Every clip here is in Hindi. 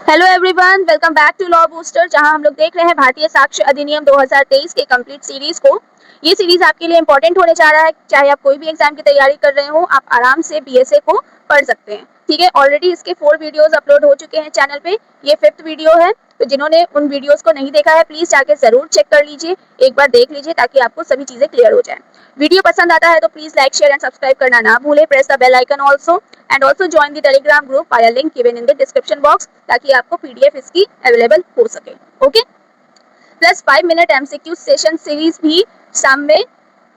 Hello everyone, welcome back to law booster, जहां हम लोग देख रहे हैं भारतीय साक्ष्य अधिनियम 2023 के कंप्लीट सीरीज को। ये सीरीज आपके लिए इंपॉर्टेंट होने जा रहा है। चाहे आप कोई भी एग्जाम की तैयारी कर रहे हो, आप आराम से बीएसए को पढ़ सकते हैं। ठीक है, ऑलरेडी इसके 4 वीडियोस अपलोड हो चुके हैं चैनल पे। ये 5th वीडियो है, तो जिन्होंने उन वीडियोस को नहीं देखा है प्लीज जाके जरूर चेक कर लीजिए, एक बार देख लीजिए ताकि आपको सभी चीजें क्लियर हो जाए। वीडियो पसंद आता है तो please like, share and subscribe करना ना भूलें। Press the bell icon also and also join the Telegram group via link given in the description box, ताकि आपको पीडीएफ इसकी अवेलेबल हो सके। Okay, plus 5 minute MCQ session series भी शाम में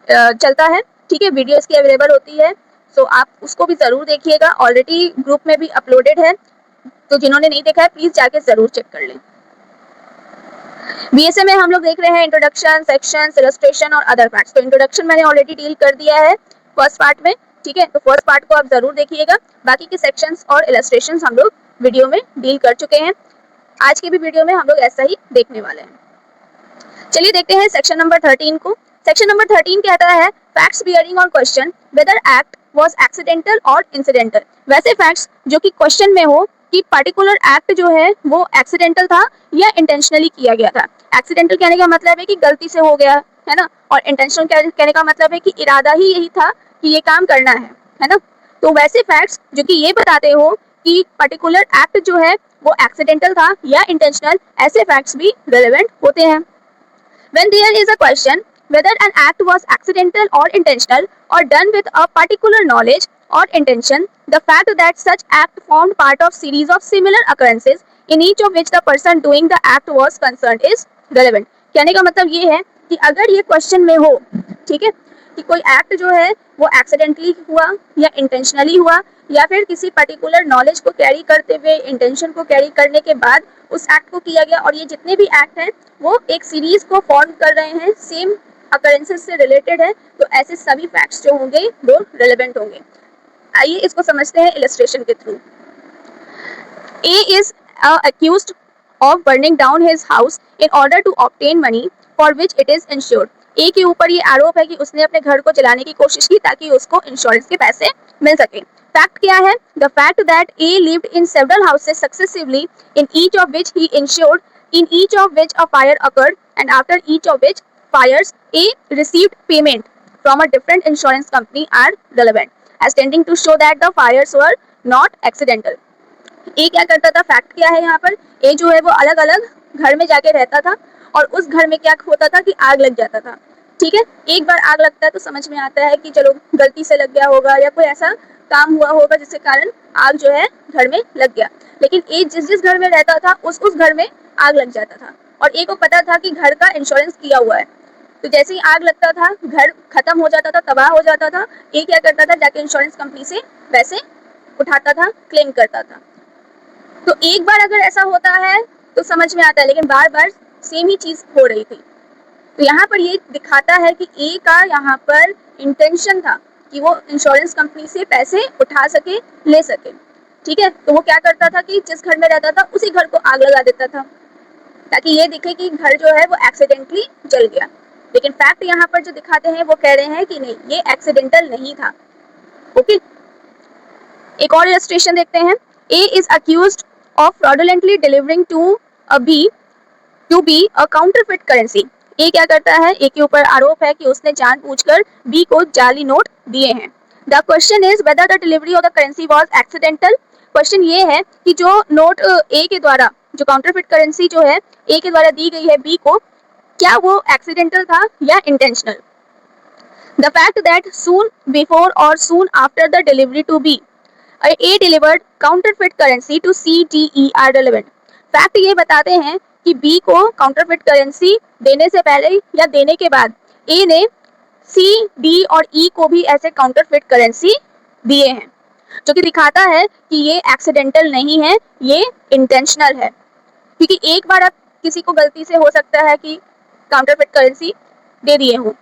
चलता है। ठीक है, वीडियो इसकी अवेलेबल होती है, सो आप उसको भी जरूर देखिएगा। ऑलरेडी ग्रुप में भी अपलोडेड है, तो जिन्होंने नहीं देखा है प्लीज जाके जरूर चेक कर लें। बीएसए में हम लोग देख रहे हैं इंट्रोडक्शन, सेक्शंस, इलस्ट्रेशन और अदर पार्ट्स। तो इंट्रोडक्शन मैंने ऑलरेडी डील कर दिया है फर्स्ट पार्ट में। ठीक है, तो फर्स्ट पार्ट को आप जरूर देखिएगा। बाकी के सेक्शंस और इलस्ट्रेशंस हम लोग वीडियो में डील कर चुके हैं। आज की भी वीडियो में हम लोग ऐसा ही देखने वाले हैं। चलिए देखते हैं सेक्शन नंबर 13 को। सेक्शन नंबर 13 कहता है facts bearing on question whether act was accidental और इंसिडेंटल। वैसे फैक्ट्स जो कि क्वेश्चन में हो कि पर्टिकुलर एक्ट जो है वो एक्सीडेंटल था या इंटेंशनली किया गया था। एक्सीडेंटल कहने का मतलब है कि गलती से हो गया है ना, और इंटेंशनल कहने का मतलब है कि इरादा ही यही था कि ये काम करना है ना। तो वैसे फैक्ट्स जो कि ये बताते हो कि पर्टिकुलर एक्ट जो है वो एक्सीडेंटल था या इंटेंशनल, ऐसे फैक्ट्स भी रेलेवेंट होते हैं। When there is a question whether an act was accidental or intentional or done with a particular knowledge or intention, the fact that such act formed part of series of similar occurrences in each of which the person doing the act was concerned is relevant। कहने का मतलब ये है कि अगर ये क्वेश्चन में हो, ठीक है, कि कोई एक्ट जो है वो एक्सीडेंटली हुआ या इंटेंशनली हुआ या फिर किसी पर्टिकुलर नॉलेज को कैरी करते हुए, इंटेंशन को कैरी करने के बाद उस एक्ट को किया गया, और ये जितने भी एक्ट हैं वो एक सीरीज को फॉर्म कर रहे हैं, सेम अकरेंसेस से रिलेटेड है, तो ऐसे सभी फैक्ट्स जो होंगे वो रिलेवेंट होंगे। आइए इसको समझते हैं इलस्ट्रेशन के through. A is accused of burning down his house in order to obtain money for which it is insured। ए के ऊपर ये आरोप है कि उसने अपने घर को जलाने की कोशिश की ताकि उसको इंश्योरेंस के पैसे मिल सके। फैक्ट क्या है? The fact that A lived in several houses successively in each of which he insured, in each of which a fire occurred and after each of which fires A received payment from a different insurance company are relevant as tending to show that the fires were not accidental। ए क्या करता था? फैक्ट क्या है यहाँ पर? ए जो है वो अलग अलग घर में जाके रहता था और उस घर में क्या होता था कि आग लग जाता था। ठीक है, एक बार आग लगता है तो समझ में आता है कि चलो गलती से लग गया होगा या कोई ऐसा काम हुआ होगा जिसके कारण आग जो है घर में लग गया। लेकिन ए जिस घर में रहता था उस घर में आग लग जाता था, और ए को पता था कि घर का इंश्योरेंस किया हुआ है। तो जैसे ही आग लगता था, घर खत्म हो जाता था, तबाह हो जाता था, ए क्या करता था? जाके इंश्योरेंस कंपनी से पैसे उठाता था, क्लेम करता था। तो एक बार अगर ऐसा होता है तो समझ में आता है, लेकिन बार बार सेम ही चीज हो रही थी। तो यहाँ पर ये दिखाता है कि ए का यहाँ पर इंटेंशन था कि वो इंश्योरेंस कंपनी से पैसे उठा सके, ले सके। ठीक है, तो वो क्या करता था कि जिस घर में रहता था उसी घर को आग लगा देता था ताकि ये दिखे कि घर जो है वो एक्सीडेंटली जल गया। लेकिन फैक्ट यहाँ पर जो दिखाते हैं वो कह रहे हैं कि नहीं, ये एक्सीडेंटल नहीं था। ओके, एक और इलस्ट्रेशन देखते हैं। A is accused of fraudulently delivering to B a counterfeit currency। A क्या करता है? ए के ऊपर आरोप है कि उसने जानबूझकर बी को जाली नोट दिए हैं। The question is whether the delivery of the currency was accidental. Question ये है कि जो नोट ए के द्वारा, जो काउंटरफिट करेंसी जो है ए के द्वारा दी गई है बी को, क्या वो एक्सीडेंटल था या intentional. The fact that soon before or soon after the delivery to B A delivered counterfeit currency to C, D, E are relevant। Fact ये बताते हैं कि B को काउंटरफिट करेंसी देने से पहले या देने के बाद A ने C, D और E को भी ऐसे काउंटरफिट करेंसी दिए हैं, जो कि दिखाता है कि ये एक्सीडेंटल नहीं है, ये इंटेंशनल है। क्योंकि एक बार आप किसी को गलती से हो सकता है कि काउंटरफिट करेंसी दे दिए हो,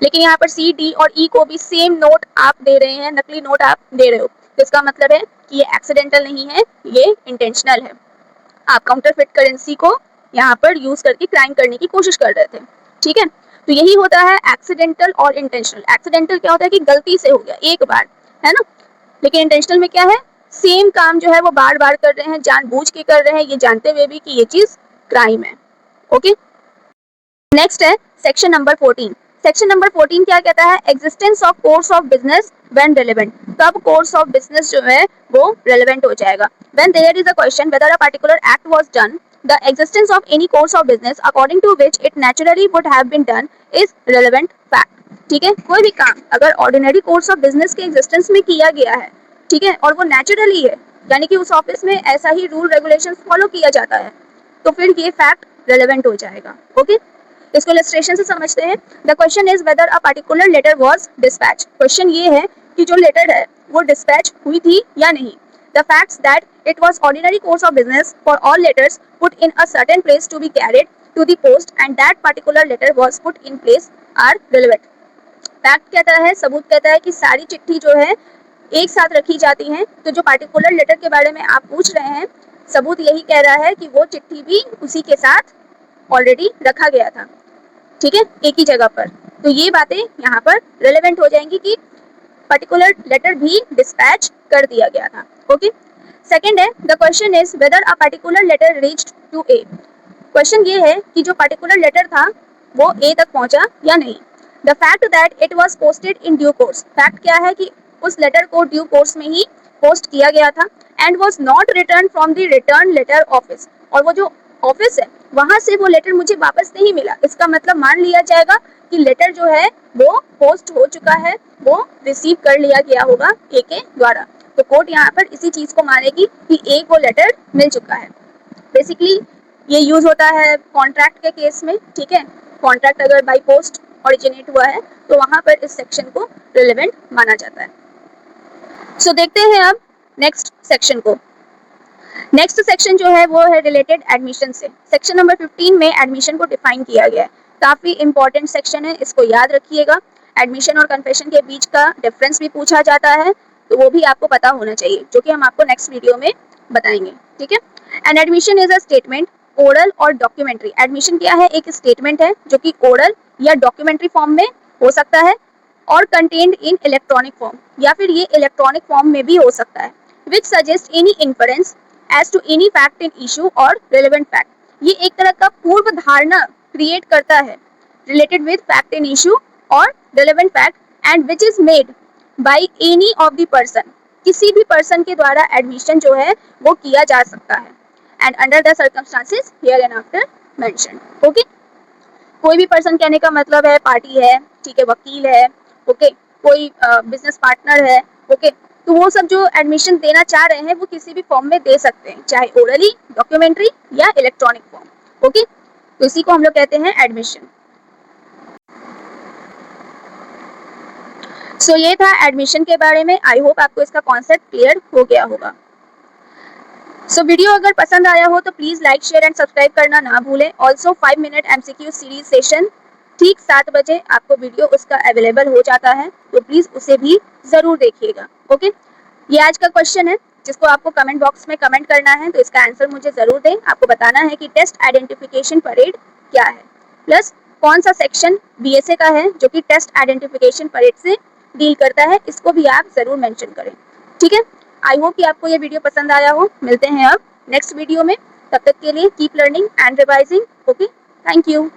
लेकिन यहाँ पर C, D और E को भी सेम नोट आप दे रहे हैं, नकली नोट आप दे रहे हो, तो इसका मतलब है कि ये एक्सीडेंटल नहीं है, ये इंटेंशनल है। आप काउंटरफिट करेंसी को यहाँ पर यूज करके क्राइम करने की कोशिश कर रहे थे। ठीक है, तो यही होता है एक्सीडेंटल और इंटेंशनल। एक्सीडेंटल क्या होता है कि गलती से हो गया एक बार, है ना, लेकिन इंटेंशनल में क्या है? सेम काम जो है वो बार बार कर रहे हैं, जानबूझ के कर रहे हैं, ये जानते हुए भी कि ये चीज क्राइम है। ओके, नेक्स्ट है सेक्शन नंबर 14। सेक्शन नंबर 14 क्या कहता है? Existence of course of business when relevant. कब कोर्स ऑफ बिजनेस जो है वो रेलेवेंट हो जाएगा? When there is a question whether a particular act was done, the existence of any course of business according to which it naturally would have been done is relevant fact. ठीक है, कोई भी काम अगर ऑर्डिनरी कोर्स ऑफ बिजनेस के एग्जिस्टेंस में किया गया है, ठीक है, और वो नेचुरली है, यानी कि उस ऑफिस में ऐसा ही रूल रेगुलेशंस फॉलो किया जाता है, तो फिर ये फैक्ट रेलेवेंट हो जाएगा। ओके, इसको इलस्ट्रेशन से समझते हैं। The question is whether a particular letter was dispatch. Question ये है कि जो लेटर है वो डिस्पैच हुई थी या नहीं। The facts that it was ordinary course of business for all letters put in a certain place to be carried to the post and that particular letter was put in place are relevant. Fact कहता है, सबूत कहता है कि सारी चिट्ठी जो है एक साथ रखी जाती हैं, तो जो पर्टिकुलर लेटर के बारे में आप पूछ रहे हैं, सबूत यही कह रहा है कि वो चिट्ठी भी उसी के साथ ऑलरेडी रखा गया था, ठीक है, एक ही जगह पर। तो ये बातें यहाँ पर रेलेवेंट हो जाएंगी कि पर्टिकुलर लेटर भी डिस्पैच कर दिया गया था। ओके, सेकंड है the question is whether a particular letter reached to A. Question ये है कि जो पर्टिकुलर लेटर था वो ए तक पहुंचा या नहीं। The fact that it was posted in due course. Fact क्या है कि उस लेटर को ड्यू कोर्स में ही पोस्ट किया गया था and was not return from the return letter office. और वो जो ऑफिस है वहां से वो लेटर मुझे वापस नहीं मिला। इसका मतलब मान लिया जाएगा कि लेटर जो है वो पोस्ट हो चुका है, वो रिसीव कर लिया गया होगा ए के द्वारा। तो कोर्ट यहाँ पर इसी चीज को मानेगी कि ए को लेटर मिल चुका है। बेसिकली ये यूज होता है कॉन्ट्रैक्ट के केस में, ठीक है। कॉन्ट्रैक्ट अगर बाय पोस्ट ओरिजिनेट हुआ है तो वहां पर इस सेक्शन को रिलेवेंट माना जाता है। सो देखते हैं अब नेक्स्ट सेक्शन को। नेक्स्ट सेक्शन जो है वो है रिलेटेड एडमिशन से। सेक्शन नंबर 15 में एडमिशन को डिफाइन किया गया है। काफी इंपॉर्टेंट सेक्शन है, इसको याद रखिएगा। एडमिशन और कन्फेशन के बीच का डिफरेंस भी पूछा जाता है, तो वो भी आपको पता होना चाहिए, जो कि हम आपको नेक्स्ट वीडियो में बताएंगे, ठीक है। And admission is a statement, oral और डॉक्यूमेंट्री। एडमिशन क्या है? एक स्टेटमेंट है जो कि ओरल या डॉक्यूमेंट्री फॉर्म में हो सकता है और कंटेन्ड इन इलेक्ट्रॉनिक फॉर्म, या फिर ये इलेक्ट्रॉनिक फॉर्म में भी हो सकता है। Which suggest any inference as to any fact in issue और रिलेवेंट फैक्ट। ये एक तरह का पूर्व धारणा क्रिएट करता है related with fact in issue और relevant fact, and which is made by any of the person. किसी भी पर्सन के द्वारा एडमिशन जो है वो किया जा सकता है, and under the circumstances here and after mentioned. Okay, कोई भी पर्सन कहने का मतलब है पार्टी है, ठीक है, वकील है, ओके, कोई बिजनेस पार्टनर है, ओके, तो वो सब जो एडमिशन देना चाह रहे हैं वो किसी भी फॉर्म में दे सकते हैं, चाहे ओरली, डॉक्यूमेंट्री या इलेक्ट्रॉनिक फॉर्म। ओके, तो इसी को हम लोग कहते हैं एडमिशन। सो ये था एडमिशन के बारे में। आई होप आपको इसका कॉन्सेप्ट क्लियर हो गया होगा। सो वीडियो अगर पसंद आया हो तो please like, share and subscribe करना ना भूलें। Also 5 minute MCQ series session ठीक 7 बजे आपको वीडियो उसका अवेलेबल हो जाता है, तो प्लीज उसे भी जरूर देखिएगा। ओके, ये आज का क्वेश्चन है जिसको आपको कमेंट बॉक्स में कमेंट करना है, तो इसका आंसर मुझे जरूर दें। आपको बताना है कि टेस्ट आइडेंटिफिकेशन परेड क्या है, प्लस कौन सा सेक्शन BSA का है जो कि टेस्ट आइडेंटिफिकेशन परेड से डील करता है, इसको भी आप जरूर मेंशन करें, ठीक है। आई होप कि आपको ये वीडियो पसंद आया हो। मिलते हैं अब नेक्स्ट वीडियो में, तब तक के लिए keep learning and revising. Okay, thank you.